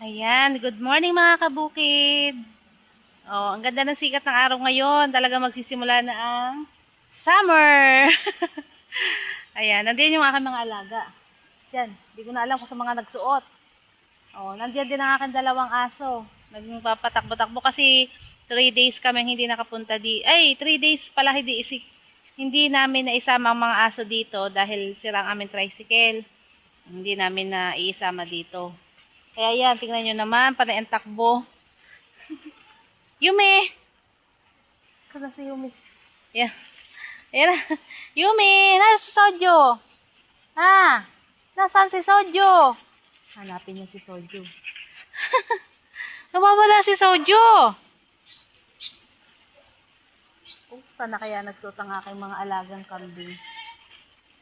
Ayan, good morning mga kabukid. Oh, ang ganda ng sikat ng araw ngayon. Talaga magsisimula na ang summer. Ayan, nandiyan yung aking mga alaga. Diyan, hindi ko na alam kung sa mga nagsuot. Oh, nandiyan din ang aking dalawang aso. Nagpapatakbo-takbo kasi 3 days kami hindi nakapunta Ay, 3 days pala hindi namin naisama ang mga aso dito dahil sirang aming tricycle. Hindi namin na iisama dito. Kaya yan, tingnan nyo naman, panay ang takbo. Yumi! Saan si Yumi? Yan. Ayan na. Yumi! Nasa si Sojo? Ha? Nasaan si Sojo? Hanapin niyo si Sojo. Nawawala si Sojo! Sana kaya nagsuot ang aking mga alagang kambing.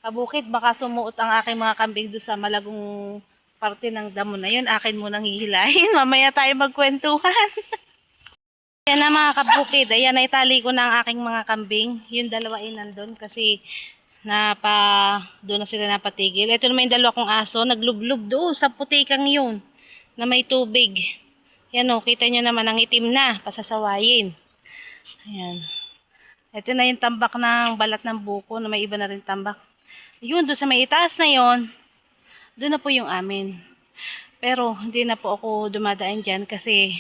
Kabukid, baka sumuot ang aking mga kambing doon sa malagong parte ng damo na yun. Akin munang hihilahin. Mamaya tayo magkwentuhan. Yan na mga kabukid. Ayan, naitali ko na ang aking mga kambing. Yung dalawa ay nandun kasi doon na sila napatigil. Ito naman yung dalawa kong aso. Naglublob doon sa putikang yun na may tubig. Yan o, kita nyo naman ang itim na. Pasasawayin. Ayan. Ito na yung tambak ng balat ng buko na may iba na rin tambak. Yun, doon sa may itaas na yun. Doon na po yung amin. Pero hindi na po ako dumadaan dyan kasi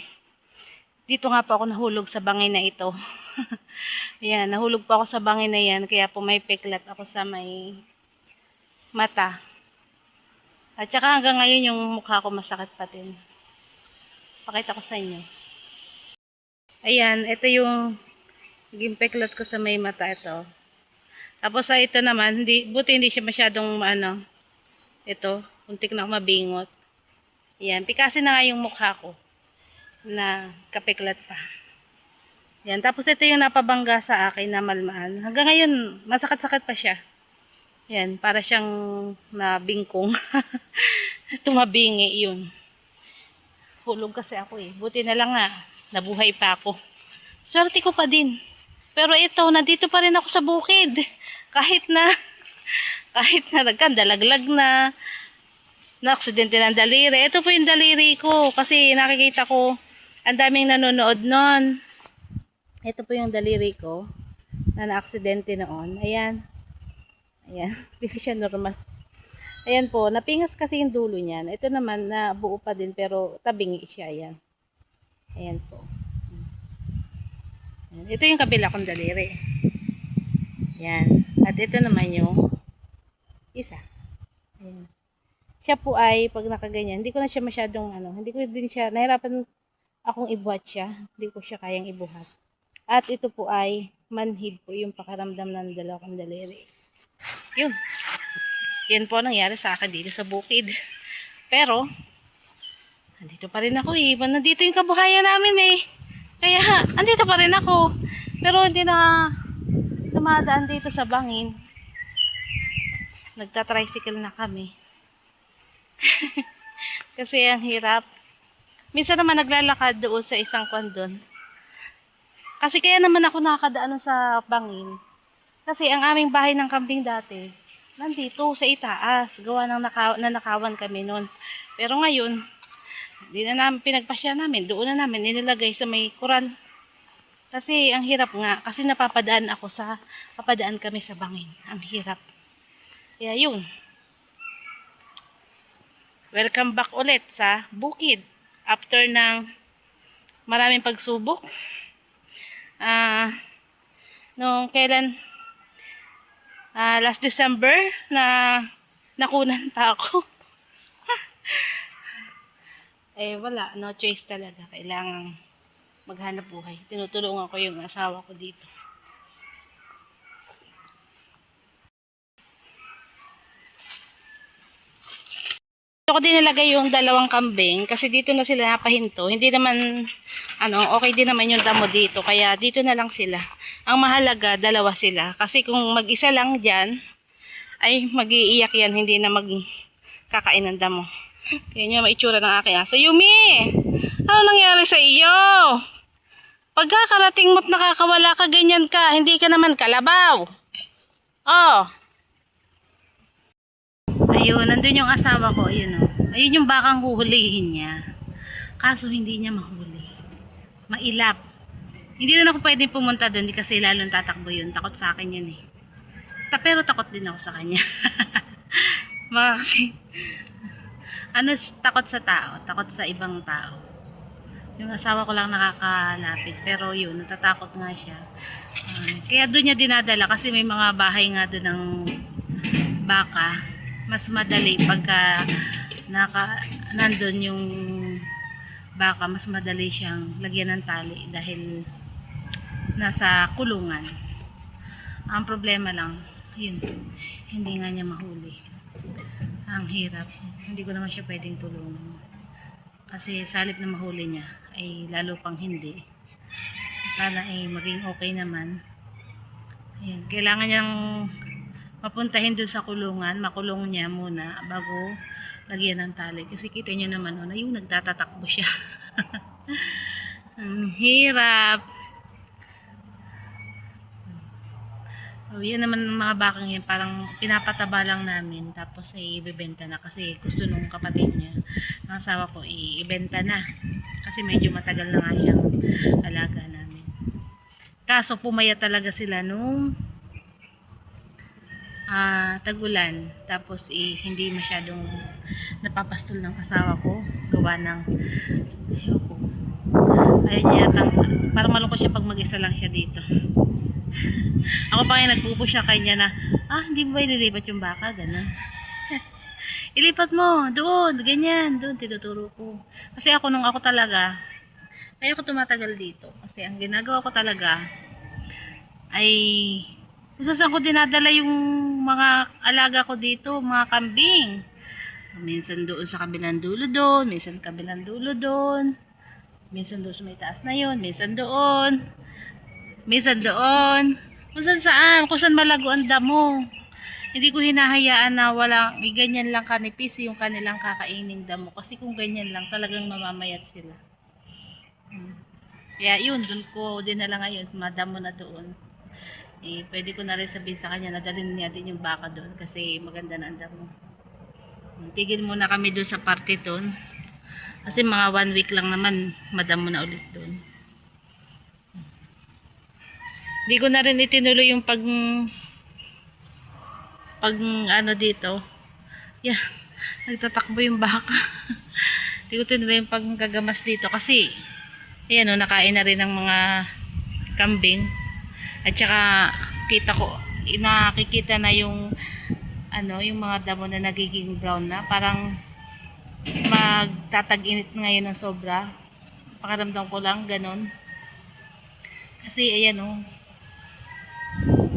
dito nga po ako nahulog sa bangin na ito. Ayan, nahulog po ako sa bangin na yan kaya po may peklat ako sa may mata. At saka hanggang ngayon yung mukha ko masakit pa din. Pakita ko sa inyo. Ayan, ito yung naging peklat ko sa may mata ito. Tapos sa ito naman, buti hindi siya masyadong ito, untik na mabingot. Ayan, pikasin na nga yung mukha ko na kapeklat pa. Ayan, tapos ito yung napabangga sa akin na malmaan. Hanggang ngayon, masakit-sakit pa siya. Ayan, para siyang nabingkong. Tumabingi yun. Hulog kasi ako eh. Buti na lang nga, nabuhay pa ako. Swerte ko pa din. Pero ito, nandito pa rin ako sa bukid. Kahit na nagkandalaglag na aksidente ng daliri. Ito po yung daliri ko kasi nakikita ko ang daming nanonood nun. Ito po yung daliri ko na na-aksidente noon. Ayan. Ayan. Hindi siya normal. Ayan po. Napingas kasi yung dulo niyan. Ito naman na buo pa din pero tabingi siya. Ayan. Ayan po. Ayan. Ito yung kabila kong daliri. Ayan. At ito naman yung isa. Ayan. Siya po ay, pag nakaganyan, hindi ko na siya masyadong, hindi ko din siya, nahirapan akong ibuhat siya. Hindi ko siya kayang ibuhat. At ito po ay, manhid po yung pakaramdam ng dalawang daliri. Yun. Yan po nangyari sa akin dito sa bukid. Pero, andito pa rin ako eh. Nandito yung kabuhayan namin eh. Kaya, andito pa rin ako. Pero hindi na dumadaan dito sa bangin. Nagta-tricycle na kami. Kasi ang hirap. Minsan naman naglalakad doon sa isang kondon. Kasi kaya naman ako nakakadaan sa bangin. Kasi ang aming bahay ng kambing dati, nandito sa itaas. Gawa ng nanakawan kami noon. Pero ngayon, hindi na namin pinagpasya namin. Doon na namin inilagay sa may kuran. Kasi ang hirap nga. Kasi papadaan kami sa bangin. Ang hirap. Kaya yun. Welcome back ulit sa bukid. After ng maraming pagsubok. Nung kailan last December na nakunan pa ako. Eh wala, no choice talaga. Kailangan maghanap buhay. Tinutulungan ko yung asawa ko dito. Ito ko din nilagay yung dalawang kambing kasi dito na sila napahinto. Hindi naman okay din naman yung damo dito kaya dito na lang sila. Ang mahalaga dalawa sila kasi kung mag-isa lang diyan ay mag-iiyak yan, hindi na magkakain ng damo. Kaya niya maitsura ng aking aso. Yumi! Ano nangyari sa iyo? Pagkakarating mo't nakakawala ka, ganyan ka. Hindi ka naman kalabaw. Oh. Ayun, nandun yung asawa ko. Ayun, oh. Ayun yung bakang huhulihin niya. Kaso hindi niya mahuli. Mailap. Hindi na ako pwedeng pumunta doon kasi lalong tatakbo yun. Takot sa akin yun eh. Pero takot din ako sa kanya. Baka kasi, takot sa tao, takot sa ibang tao. Yung asawa ko lang nakakalapit, pero yun, natatakot nga siya. Kaya doon niya dinadala kasi may mga bahay nga doon ng baka. Mas madali pagka nandun yung baka, mas madali siyang lagyan ng tali dahil nasa kulungan. Ang problema lang, yun, hindi nga niya mahuli. Ang hirap. Hindi ko naman siya pwedeng tulungan. Kasi salip na mahuli niya, ay lalo pang hindi. Sana ay maging okay naman. Ayan, kailangan niyang mapuntahin doon sa kulungan, makulong niya muna bago lagyan ng tali. Kasi kita niyo naman, yung nagtatatakbo siya. Ang hirap. Yan naman mga bakang yan, parang pinapataba lang namin tapos ay ibebenta na kasi gusto nung kapatid niya, ang asawa ko, ibenta na kasi medyo matagal na nga siyang alaga namin. Kaso pumaya talaga sila nung tag-ulan, tapos hindi masyadong napapastol ng asawa ko gawa ng ayoko, ayun niya yata, parang malungkot siya pag mag-isa lang siya dito. Ako pa yung nagpupush siya kanya na, hindi mo ba ililipat yung baka? Ganun. Ilipat mo, doon, ganyan, doon, tinuturo ko. Kasi ako, nung ako talaga, kaya ako tumatagal dito. Kasi ang ginagawa ko talaga, ay, kung saan ko dinadala yung mga alaga ko dito, mga kambing. Minsan doon sa kabilang dulo doon, minsan kabilang dulo doon, minsan doon sa may taas na yun, minsan doon. Minsan doon, kung saan malago ang damo. Hindi ko hinahayaan na walang, ganyan lang kanipis yung kanilang kakaining damo. Kasi kung ganyan lang, talagang mamamayat sila. Kaya yun, doon ko dinala ngayon, madamo na doon. Pwede ko na rin sabihin sa kanya na dalhin niya din yung baka doon kasi maganda na ang damo. Tigil muna kami doon sa party doon. Kasi mga 1 week lang naman, madamo na ulit doon. Hindi ko na rin itinuloy yung pag dito. Yeah, nagtatakbo yung baka. Hindi ko tinuloy yung paggagamas dito kasi ayan nakain na rin ng mga kambing. At saka nakikita na yung yung mga damo na nagiging brown na. Parang magtatag-init ngayon ng sobra. Pakiramdam ko lang ganon. Kasi ayan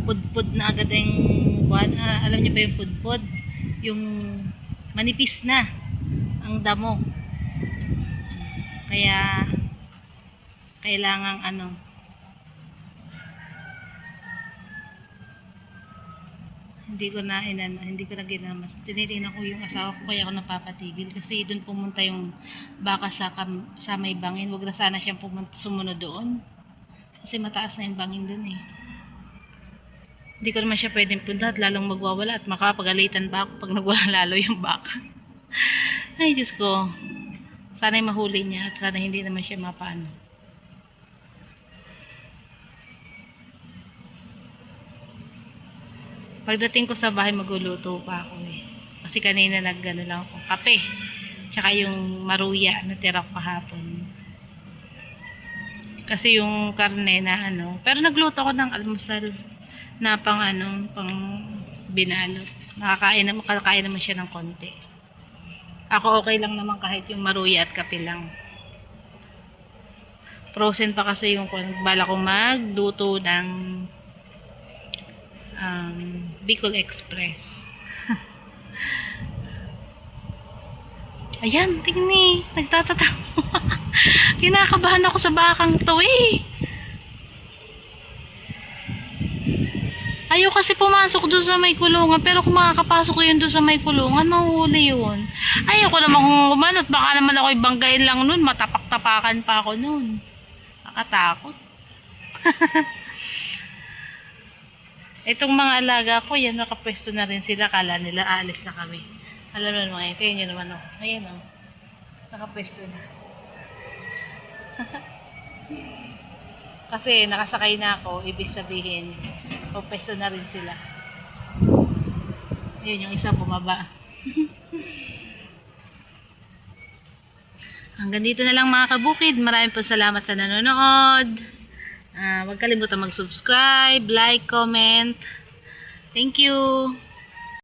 pudpud na agad yung alam niyo ba yung pudpud, yung manipis na ang damo, kaya kailangang hindi ko na ginamas. Tinitingnan ko yung asawa ko kaya ako napapatigil kasi doon pumunta yung baka sa may bangin. Wag na sana siyang sumunod doon kasi mataas na yung bangin doon Hindi ko naman siya pwedeng punta at lalong magwawala at makapagalitan ba ako pag nagwala lalo yung baka. Ay Diyos ko, sana'y mahuli niya at sana hindi naman siya mapaano. Pagdating ko sa bahay magluluto pa ako kasi kanina naggano lang ako kape tsaka yung maruya na tira ko kahapon kasi yung karne na pero nagluto ako ng almusal na pang binalot. Makakain naman siya ng konti. Ako okay lang naman kahit yung maruya at kape lang. Frozen pa kasi yung bala ko magluto ng Bicol Express. Ayan, tingni, nagtatatamo. Kinakabahan ako sa bakang to Ayaw kasi pumasok doon sa may kulungan. Pero kung makakapasok ko yun doon sa may kulungan, mahuhuli yun. Ayaw ko naman kung kumanot. Baka naman ako ibanggain lang nun. Matapak-tapakan pa ako nun. Nakatakot. Itong mga alaga ko, yan, nakapwesto na rin sila. Kala nila, aalis na kami. Alam mo naman, ito yun naman. Ayan Nakapwesto na. Kasi nakasakay na ako, ibig sabihin, profesyon na rin sila. Yun, yung isa bumaba. Hanggang dito na lang mga kabukid. Maraming po salamat sa nanonood. Huwag kalimutan mag-subscribe, like, comment. Thank you.